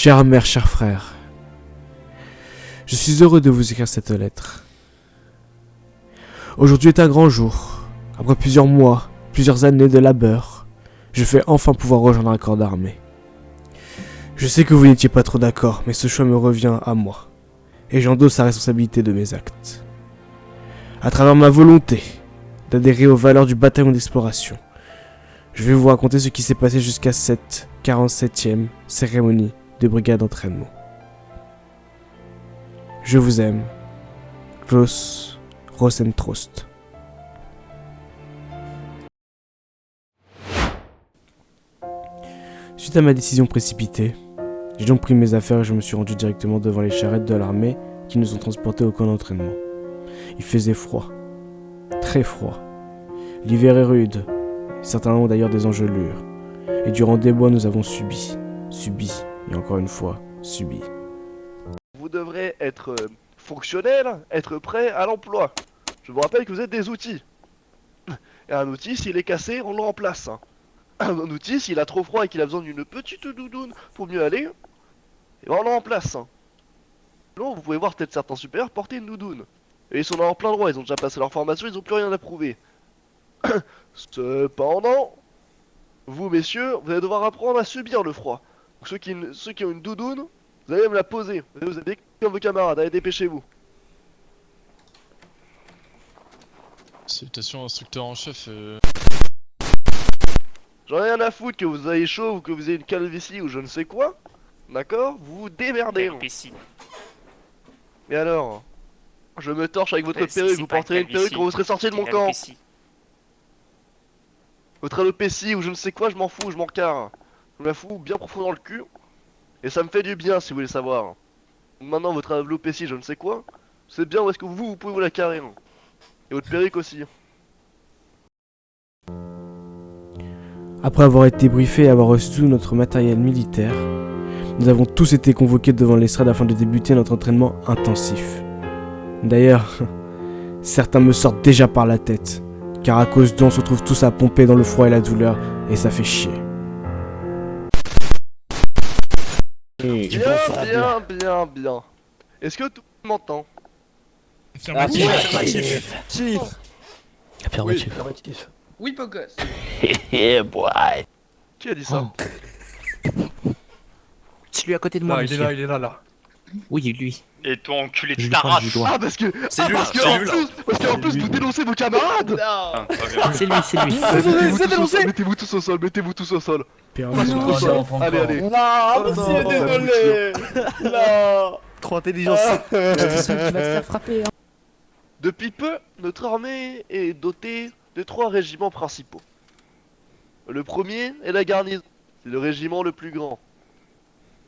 Chère mère, cher frère, je suis heureux de vous écrire cette lettre. Aujourd'hui est un grand jour. Après plusieurs mois, plusieurs années de labeur, je vais enfin pouvoir rejoindre un corps d'armée. Je sais que vous n'étiez pas trop d'accord, mais ce choix me revient à moi, et j'endosse la responsabilité de mes actes. À travers ma volonté d'adhérer aux valeurs du bataillon d'exploration, je vais vous raconter ce qui s'est passé jusqu'à cette 47e cérémonie de brigade d'entraînement. Je vous aime, Klaus Rosentrost. Suite à ma décision précipitée, j'ai donc pris mes affaires et je me suis rendu directement devant les charrettes de l'armée qui nous ont transportés au camp d'entraînement. Il faisait froid, très froid. L'hiver est rude, certains ont d'ailleurs des engelures. Et durant des mois, nous avons subi, et encore une fois, subi. Vous devrez être fonctionnel, être prêt à l'emploi. Je vous rappelle que vous êtes des outils. Et un outil, s'il est cassé, on le remplace. Un outil, s'il a trop froid et qu'il a besoin d'une petite doudoune pour mieux aller, et ben on le remplace. Non, vous pouvez voir peut-être certains supérieurs porter une doudoune. Et ils sont dans leur plein droit, ils ont déjà passé leur formation, ils ont plus rien à prouver. Cependant, vous messieurs, vous allez devoir apprendre à subir le froid. Donc ceux qui ont une doudoune, vous allez me la poser. Vous allez comme vos camarades, allez dépêchez-vous. Salutations instructeur en chef. J'en ai rien à foutre que vous ayez chaud ou que vous ayez une calvitie ou je ne sais quoi. D'accord? Vous vous démerdez. Mais alors? Je me torche avec votre perruque, vous porterez une perruque quand vous serez sorti de mon camp. Votre alopécie ou je ne sais quoi, je m'en fous, je m'en carre. Je me la fous bien profond dans le cul. Et ça me fait du bien si vous voulez savoir. Maintenant votre alopécie, je ne sais quoi. C'est bien où est-ce que vous pouvez vous la carrer. Et votre perruque aussi. Après avoir été briefés et avoir reçu tout notre matériel militaire, nous avons tous été convoqués devant l'estrade afin de débuter notre entraînement intensif. D'ailleurs, certains me sortent déjà par la tête, car à cause d'eux on se retrouve tous à pomper dans le froid et la douleur, et ça fait chier. Bien. Est-ce que tout le monde m'entend? Affirmatif. Affirmatif. Oui, beau gosse. Eh boy. Qui a dit ça? C'est lui à côté de moi, Non, monsieur. il est là. Oui, lui. Et toi, enculé Je de lui ta pointe du race! doigt. Ah parce que C'est lui, parce que c'est en lui, là. plus parce qu'en plus vous dénoncez vos camarades. Non. Ah, pas bien. C'est lui, c'est lui. Mettez-vous tous au sol, mettez-vous tous au sol. Permission. Mettez-vous tous au sol. Allez, allez. Non, monsieur, désolé. Non. Trop intelligent. Tu vas te faire frapper. Hein. Depuis peu, notre armée est dotée de 3 régiments principaux. Le premier est la garnison. C'est le régiment le plus grand.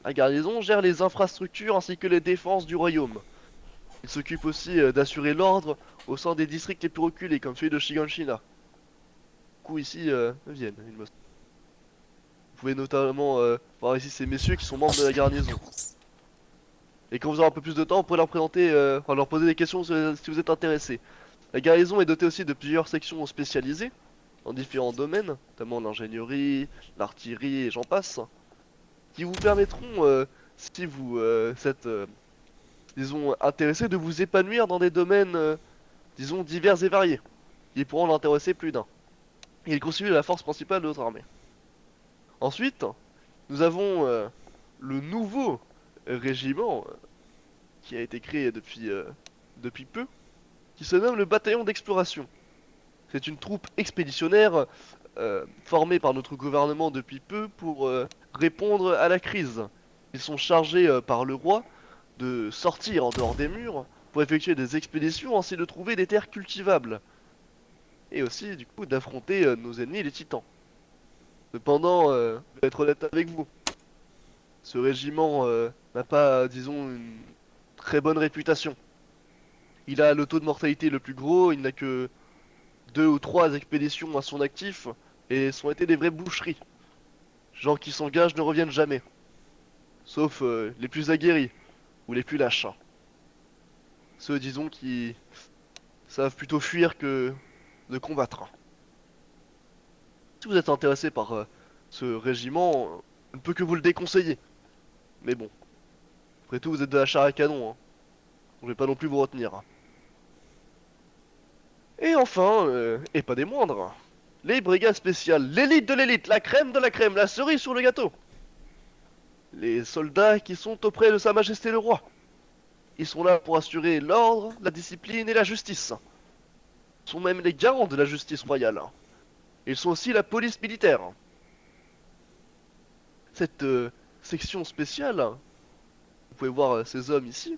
La garnison gère les infrastructures ainsi que les défenses du royaume. Il s'occupe aussi d'assurer l'ordre au sein des districts les plus reculés, comme celui de Shiganshina. Du coup, ici, Vienne, il me semble. Vous pouvez notamment voir ici ces messieurs qui sont membres de la garnison. Et quand vous aurez un peu plus de temps, on pourrait leur présenter, leur poser des questions si vous êtes intéressés. La garnison est dotée aussi de plusieurs sections spécialisées, dans différents domaines, notamment l'ingénierie, l'artillerie et j'en passe, qui vous permettront, si vous êtes, disons, intéressé, de vous épanouir dans des domaines, disons, divers et variés, qui pourront l'intéresser plus d'un. Il constitue la force principale de notre armée. Ensuite, nous avons le nouveau régiment qui a été créé depuis peu, qui se nomme le bataillon d'exploration. C'est une troupe expéditionnaire formée par notre gouvernement depuis peu pour répondre à la crise. Ils sont chargés par le roi de sortir en dehors des murs pour effectuer des expéditions ainsi de trouver des terres cultivables. Et aussi du coup d'affronter nos ennemis les titans. Cependant, je vais être honnête avec vous. Ce régiment n'a pas, disons, une très bonne réputation. Il a le taux de mortalité le plus gros, il n'a que 2 ou 3 expéditions à son actif, et ce sont été des vraies boucheries. Gens qui s'engagent ne reviennent jamais. Sauf les plus aguerris, ou les plus lâches. Ceux, disons, qui savent plutôt fuir que de combattre. Si vous êtes intéressé par ce régiment, je ne peux que vous le déconseiller. Mais bon. Après tout, vous êtes de la chair à canon, hein. Je vais pas non plus vous retenir. Et enfin, et pas des moindres, les brigades spéciales, l'élite de l'élite, la crème de la crème, la cerise sur le gâteau. Les soldats qui sont auprès de Sa Majesté le Roi. Ils sont là pour assurer l'ordre, la discipline et la justice. Ils sont même les garants de la justice royale. Ils sont aussi la police militaire. Cette section spéciale, vous pouvez voir ces hommes ici,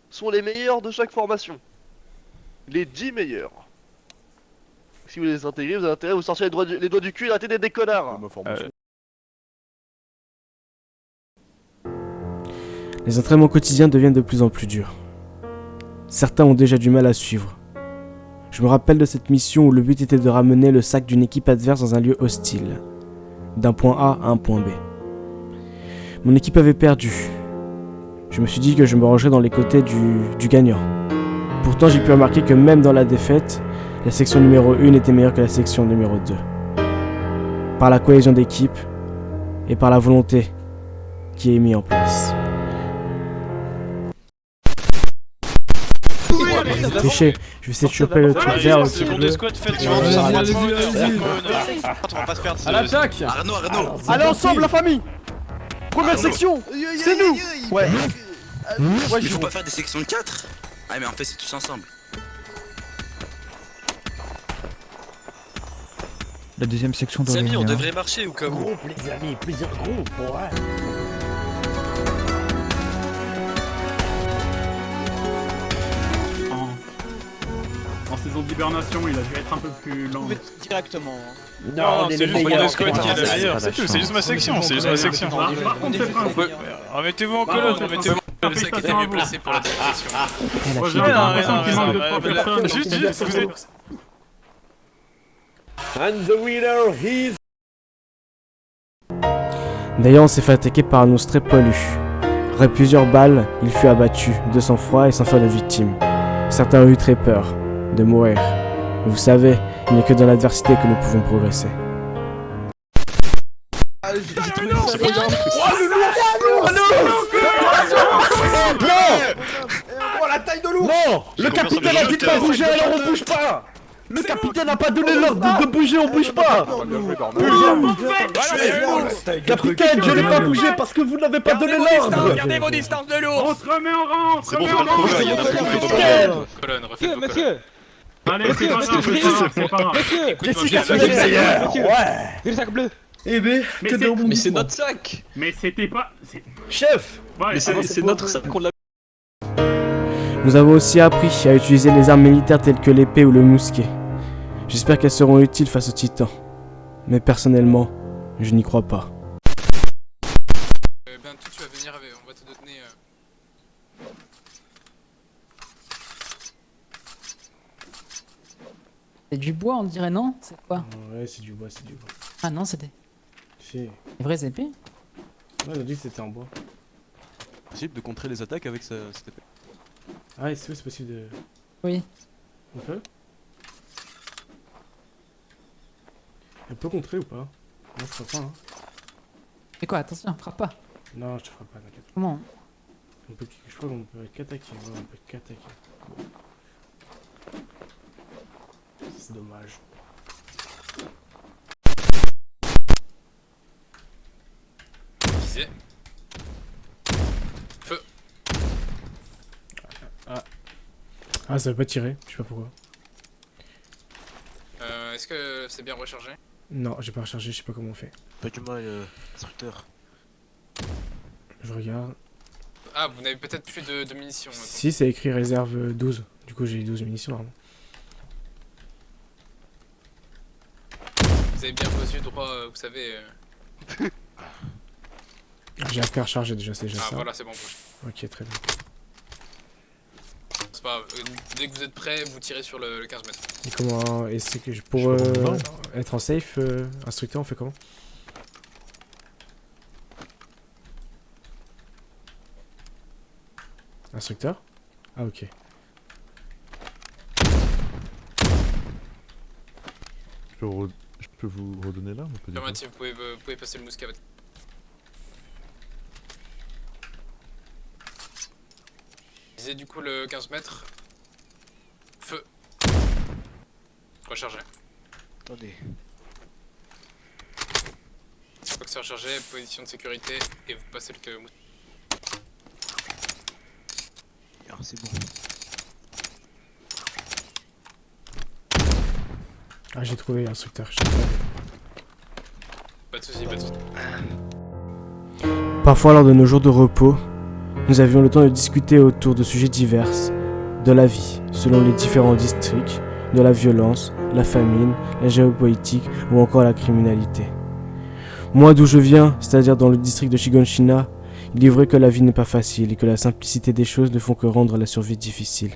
sont les meilleurs de chaque formation. Les 10 meilleurs. Si vous les intégrez, vous avez intérêt à vous sortir les doigts du cul et arrêter d'être des connards. Les entraînements quotidiens deviennent de plus en plus durs. Certains ont déjà du mal à suivre. Je me rappelle de cette mission où le but était de ramener le sac d'une équipe adverse dans un lieu hostile, d'un point A à un point B. Mon équipe avait perdu. Je me suis dit que je me rangerais dans les côtés du gagnant. Pourtant, j'ai pu remarquer que même dans la défaite, la section numéro 1 était meilleure que la section numéro 2. Par la cohésion d'équipe et par la volonté qui est mise en place. Tricher, je vais essayer de choper le truc vert aussi. Seconde escouade, faites tu vois, ça va pas on va se perdre. À l'attaque. Arnaud, Allez ensemble la famille. Première section. C'est nous. Ouais. Mais faut pas faire des sections de 4. Ah mais en fait c'est tous ensemble. La deuxième section de Les amis, on devrait marcher ou comme Groupe, les amis, plusieurs groupes, ouais. En saison d'hibernation, il a dû être un peu plus lent. directement. Non, on est c'est les juste meilleurs. mon escouade qui est la meilleure, c'est tout, c'est juste ma section, c'est juste ma section. Par contre, c'est pas un peu. Remettez-vous en colonne, remettez-vous en C'est ça qui était mieux placé pour la section. Moi, j'ai l'impression qu'il manque de 3 personnes. Juste, vous êtes... And the winner is... D'ailleurs, on s'est fait attaquer par un ours très poilu. Après plusieurs balles, il fut abattu, de sang-froid et sans faire de victime. Certains ont eu très peur de mourir. Mais vous savez, il n'y a que dans l'adversité que nous pouvons progresser. Oh la taille de l'ours. Non. Le capitaine a dit de pas bouger, alors on bouge pas. Le capitaine n'a pas donné l'ordre de bouger, on bouge pas. Capitaine, je n'ai pas bougé parce que vous n'avez pas donné l'ordre. Gardez vos distances de l'ours. On se remet en rang, on se C'est bon, remet faut en pas le trouver, il y en a rang. beaucoup. Capitaine. Colonne, refaites vos colonnes. Allez, c'est pas grave, c'est pas grave. Écoute-moi bien, Ouais. Eh ben, Mais que c'est- de rebondissement. mais c'est notre sac. Mais c'était pas... Chef. Ouais, Mais c'est notre sac qu'on l'a. Nous avons aussi appris à utiliser les armes militaires telles que l'épée ou le mousquet. J'espère qu'elles seront utiles face aux titans. Mais personnellement, je n'y crois pas. Bientôt tu vas venir, on va te donner... C'est du bois, on dirait, non? C'est quoi? Ouais, c'est du bois, c'est du bois. Ah non, c'est des C'est... vraies épées? Ouais, on a dit que c'était en bois. Possible de contrer les attaques avec cette épée. Ah, ouais, c'est possible de... Oui. On peut? On peut contrer ou pas? Non, je crois pas, hein. Mais quoi, attention, frappe pas. Non, je te ferai pas, t'inquiète. Comment? On peut... Je crois qu'on peut qu'attaquer, ouais, on peut qu'attaquer. C'est dommage. Visé. Feu. Ah, ça va pas tirer, je sais pas pourquoi. Est-ce que c'est bien rechargé? Non, j'ai pas rechargé, je sais pas comment on fait. Pas du mal, instructeur. Je regarde. Ah, vous n'avez peut-être plus de munitions. attends. Si, c'est écrit réserve 12. Du coup, j'ai 12 munitions normalement. Vous avez bien vos yeux droits, vous savez... J'ai appris à recharger déjà, c'est déjà Ah ça. voilà, c'est bon. Ok, très bien. C'est pas grave. Dès que vous êtes prêts, vous tirez sur le 15 mètres. Et comment. Et c'est que pour être en safe, instructeur, on fait comment? Instructeur? Ah, ok. Je peux vous redonner là? Affirmative, vous pouvez passer le mousquet à votre... Visez du coup le 15 mètres. Feu. Rechargez. Attendez. Une fois que c'est rechargé, position de sécurité et vous passez le mouton. Ah, c'est bon. Ah, j'ai trouvé l'instructeur. Pas de soucis, pas de soucis. Parfois, lors de nos jours de repos, nous avions le temps de discuter autour de sujets divers, de la vie, selon les différents districts, de la violence, la famine, la géopolitique ou encore la criminalité. Moi, d'où je viens, c'est-à-dire dans le district de Shiganshina, il est vrai que la vie n'est pas facile et que la simplicité des choses ne font que rendre la survie difficile.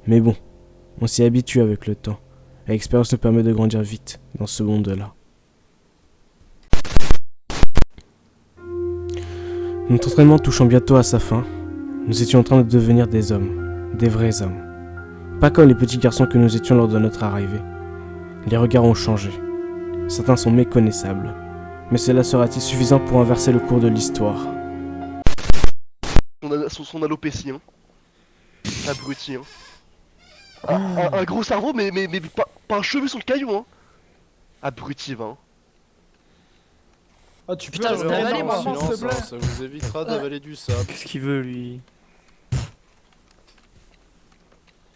Mais bon, on s'y habitue avec le temps. Et l'expérience nous permet de grandir vite dans ce monde-là. Notre entraînement touchant bientôt à sa fin, nous étions en train de devenir des hommes, des vrais hommes. Pas comme les petits garçons que nous étions lors de notre arrivée. Les regards ont changé. Certains sont méconnaissables. Mais cela sera-t-il suffisant pour inverser le cours de l'histoire? Son alopécie, hein. Abruti, hein. Un gros cerveau, mais pas un cheveu sur le caillou, hein. Abruti, va. Hein. Ah, tu Putain, peux je vais avaler, moi. s'il te plaît. Ça vous évitera d'avaler du sable. Qu'est-ce qu'il veut, lui?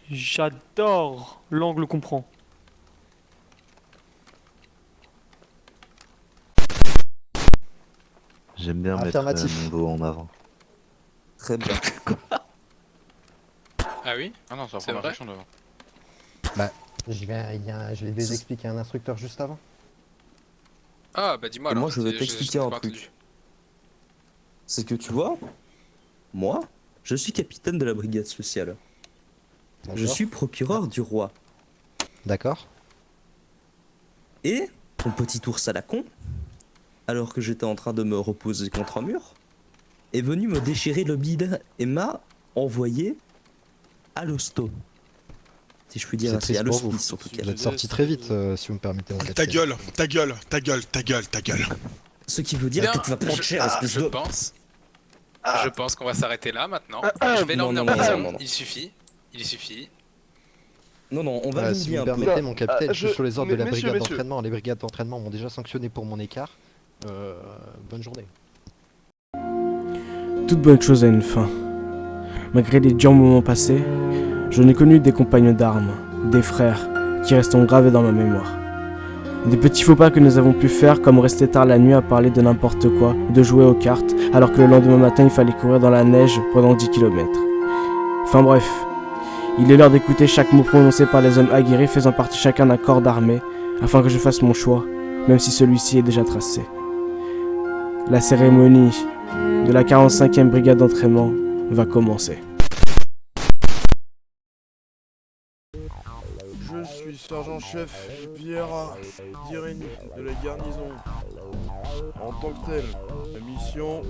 J'adore l'angle qu'on prend. J'aime bien mettre mon dos en avant. Très bien. Ah oui? Ah non, ça va C'est prendre vrai l'action devant. Je l'ai expliqué à un instructeur juste avant. Ah bah dis-moi alors. Moi, je vais t'expliquer un truc. C'est que tu vois, moi, je suis capitaine de la brigade spéciale. Je suis procureur du roi. D'accord. Et mon petit ours à la con, alors que j'étais en train de me reposer contre un mur, est venu me déchirer le bide et m'a envoyé à l'hosto. Si je puis dire, c'est à l'hospice en tout cas. Vous êtes sorti très vite, si vous me permettez. Ta gueule, ta gueule, ta gueule, ta gueule, ta gueule. Ce qui veut dire que tu vas prendre cher, espèce de... Je pense qu'on va s'arrêter là maintenant. Je vais l'emmener en prison, il suffit. Il suffit. Non, on va si l'oublier vous un peu. permettez, mon capitaine, je suis sous les ordres de la messieurs, brigade messieurs. d'entraînement. Les brigades d'entraînement m'ont déjà sanctionné pour mon écart. Bonne journée. Toute bonne chose a une fin. Malgré les durs moments passés, j'en ai connu des compagnons d'armes, des frères, qui resteront gravés dans ma mémoire. Des petits faux pas que nous avons pu faire, comme rester tard la nuit à parler de n'importe quoi, de jouer aux cartes, alors que le lendemain matin il fallait courir dans la neige pendant 10 km. Enfin bref, il est l'heure d'écouter chaque mot prononcé par les hommes aguerris faisant partie chacun d'un corps d'armée, afin que je fasse mon choix, même si celui-ci est déjà tracé. La cérémonie de la 45e brigade d'entraînement va commencer. Je suis sergent-chef Viera d'Irénie de la garnison. En tant que tel, la mission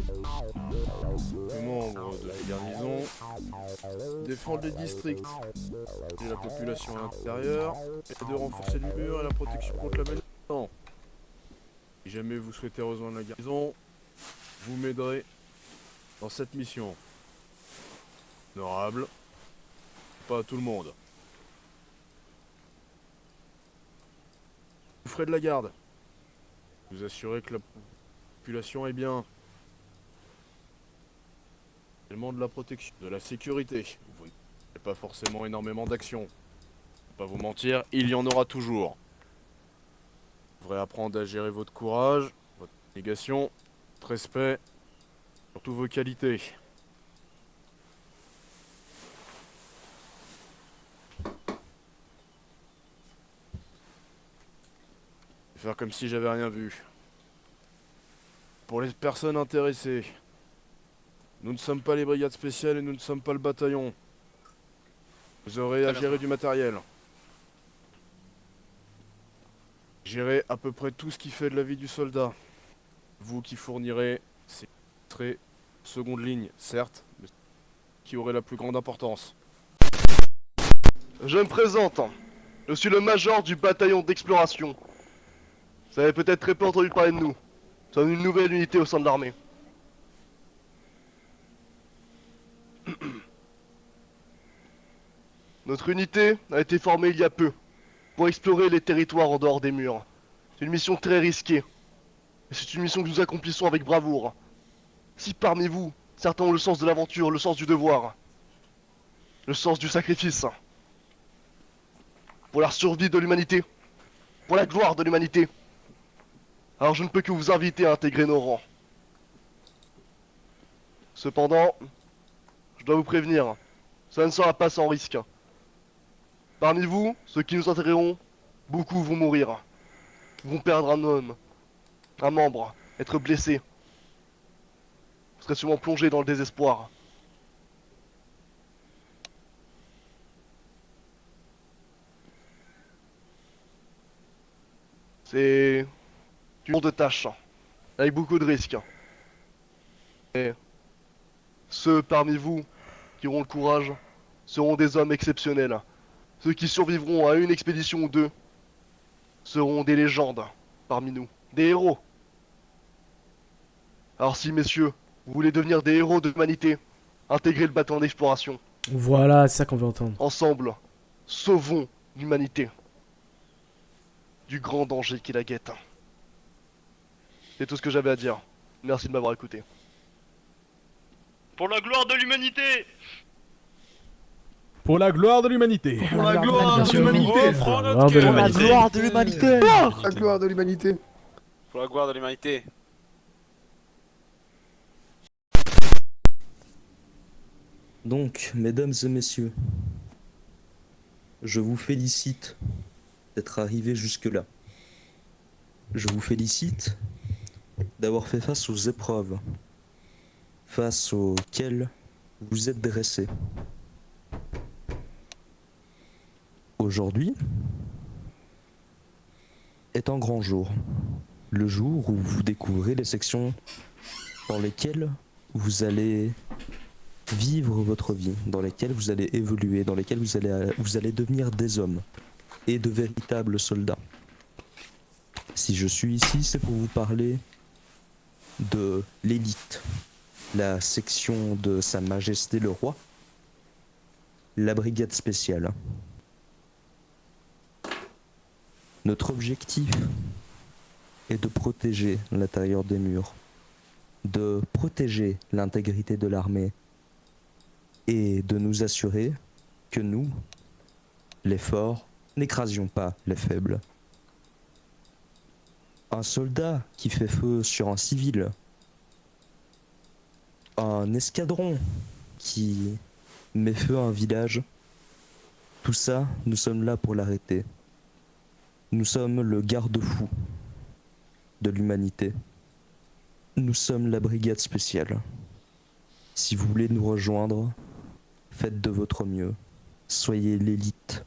des membres de la garnison défendre les districts et la population à l'intérieur et de renforcer le mur et la protection contre la menace. Si jamais vous souhaitez rejoindre la garnison, vous m'aiderez dans cette mission. Honorable, pas à tout le monde. Vous ferez de la garde. Vous assurez que la population est bien. Également de la protection, de la sécurité. Vous n'avez pas forcément énormément d'actions. Pas vous mentir, il y en aura toujours. Vous devrez apprendre à gérer votre courage, votre négation, votre respect, surtout vos qualités. Faire comme si j'avais rien vu. Pour les personnes intéressées, nous ne sommes pas les brigades spéciales et nous ne sommes pas le bataillon. Vous aurez à gérer du matériel. Gérer à peu près tout ce qui fait de la vie du soldat. Vous qui fournirez ces traits seconde ligne, certes, mais qui auraient la plus grande importance. Je me présente. Je suis le major du bataillon d'exploration. Vous avez peut-être très peu entendu parler de nous. Nous sommes une nouvelle unité au sein de l'armée. Notre unité a été formée il y a peu pour explorer les territoires en dehors des murs. C'est une mission très risquée. Et c'est une mission que nous accomplissons avec bravoure. Si parmi vous, certains ont le sens de l'aventure, le sens du devoir, le sens du sacrifice, pour la survie de l'humanité, pour la gloire de l'humanité, alors je ne peux que vous inviter à intégrer nos rangs. Cependant, je dois vous prévenir, ça ne sera pas sans risque. Parmi vous, ceux qui nous intégreront, beaucoup vont mourir. Vont perdre un homme, un membre, être blessés. Vous serez sûrement plongés dans le désespoir. C'est une lourde tâche, avec beaucoup de risques. Et ceux parmi vous qui auront le courage seront des hommes exceptionnels. Ceux qui survivront à une expédition ou deux seront des légendes parmi nous, des héros. Alors si, messieurs, vous voulez devenir des héros de l'humanité, intégrez le bataillon d'exploration. Voilà, c'est ça qu'on veut entendre. Ensemble, sauvons l'humanité du grand danger qui la guette. C'est tout ce que j'avais à dire. Merci de m'avoir écouté. Pour la gloire de l'humanité! Pour la gloire de l'humanité. Pour la gloire de l'humanité! Pour la gloire de l'humanité! La gloire de l'humanité. Pour la gloire de l'humanité! Donc, mesdames et messieurs, je vous félicite d'être arrivés jusque-là. Je vous félicite d'avoir fait face aux épreuves, face auxquelles vous êtes dressés. Aujourd'hui est un grand jour, le jour où vous découvrez les sections dans lesquelles vous allez vivre votre vie, dans lesquelles vous allez évoluer, dans lesquelles vous allez devenir des hommes et de véritables soldats. Si je suis ici, c'est pour vous parler de l'élite, la section de Sa Majesté le Roi, la brigade spéciale. Notre objectif est de protéger l'intérieur des murs, de protéger l'intégrité de l'armée et de nous assurer que nous, les forts, n'écrasions pas les faibles. Un soldat qui fait feu sur un civil, un escadron qui met feu à un village, tout ça, nous sommes là pour l'arrêter. Nous sommes le garde-fou de l'humanité. Nous sommes la brigade spéciale. Si vous voulez nous rejoindre, faites de votre mieux. Soyez l'élite.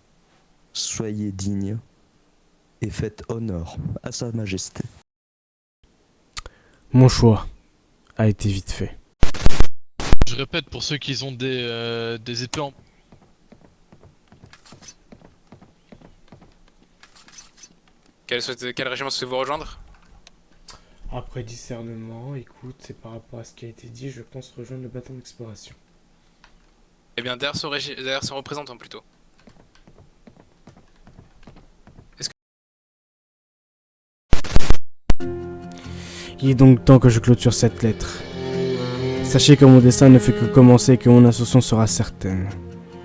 Soyez digne. Et faites honneur à Sa Majesté. Mon choix a été vite fait. Je répète pour ceux qui ont des épées en... Quel régiment souhaitez-vous rejoindre? Après discernement, écoute, c'est par rapport à ce qui a été dit, je pense rejoindre le bataillon d'exploration. Eh bien, derrière son représentant plutôt. Il est donc temps que je clôture cette lettre. Sachez que mon destin ne fait que commencer et que mon ascension sera certaine.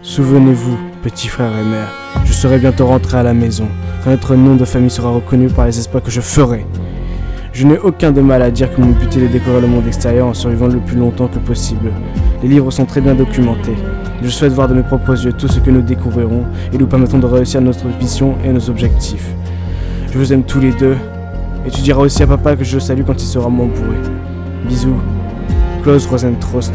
Souvenez-vous, petits frères et mères, je serai bientôt rentré à la maison, quand notre nom de famille sera reconnu par les exploits que je ferai. Je n'ai aucun de mal à dire que mon but est de découvrir le monde extérieur en survivant le plus longtemps que possible. Les livres sont très bien documentés. Je souhaite voir de mes propres yeux tout ce que nous découvrirons et nous permettront de réussir notre mission et nos objectifs. Je vous aime tous les deux, et tu diras aussi à papa que je le salue quand il sera moins bourré. Bisous, Klaus Rosentrost.